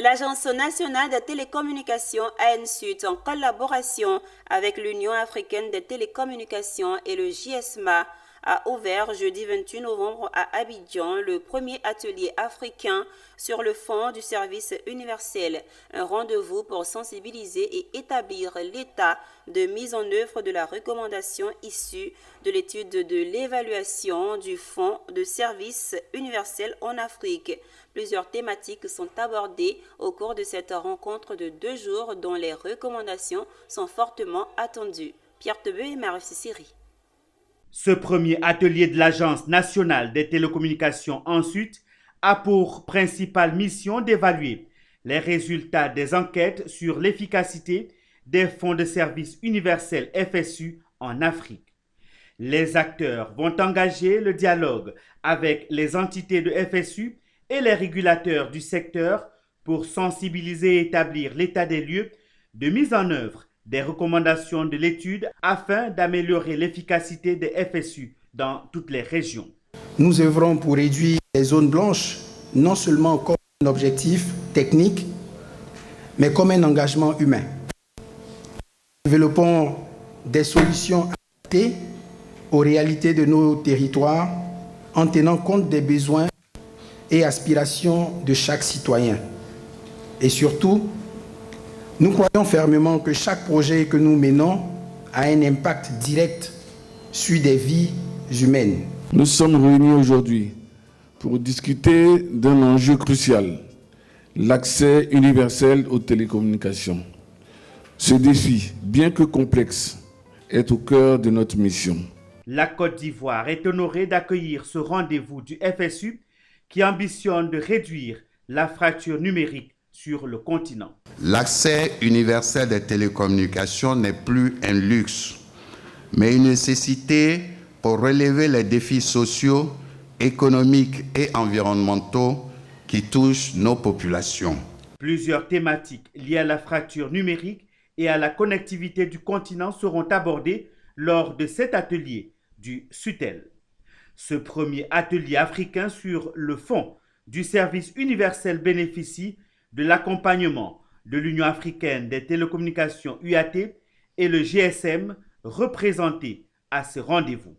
L'Agence nationale des télécommunications ANSUT, en collaboration avec l'Union africaine des télécommunications et le JSMA, a ouvert jeudi 28 novembre à Abidjan le premier atelier africain sur le fonds du service universel, un rendez-vous pour sensibiliser et établir l'état de mise en œuvre de la recommandation issue de l'étude de l'évaluation du fonds de service universel en Afrique. Plusieurs thématiques sont abordées au cours de cette rencontre de 2 jours dont les recommandations sont fortement attendues. Pierre Tebeu et Marie Sisiri. Ce premier atelier de l'Agence nationale des télécommunications ensuite a pour principale mission d'évaluer les résultats des enquêtes sur l'efficacité des fonds de service universel FSU en Afrique. Les acteurs vont engager le dialogue avec les entités de FSU et les régulateurs du secteur pour sensibiliser et établir l'état des lieux de mise en œuvre des recommandations de l'étude afin d'améliorer l'efficacité des FSU dans toutes les régions. Nous œuvrons pour réduire les zones blanches, non seulement comme un objectif technique, mais comme un engagement humain. Nous développons des solutions adaptées aux réalités de nos territoires en tenant compte des besoins et aspirations de chaque citoyen. Et surtout, nous croyons fermement que chaque projet que nous menons a un impact direct sur des vies humaines. Nous sommes réunis aujourd'hui pour discuter d'un enjeu crucial, l'accès universel aux télécommunications. Ce défi, bien que complexe, est au cœur de notre mission. La Côte d'Ivoire est honorée d'accueillir ce rendez-vous du FSU qui ambitionne de réduire la fracture numérique sur le continent. L'accès universel des télécommunications n'est plus un luxe, mais une nécessité pour relever les défis sociaux, économiques et environnementaux qui touchent nos populations. Plusieurs thématiques liées à la fracture numérique et à la connectivité du continent seront abordées lors de cet atelier du SUTEL. Ce premier atelier africain sur le fonds du service universel bénéficie de l'accompagnement de l'Union africaine des télécommunications UAT et le GSM représentés à ce rendez-vous.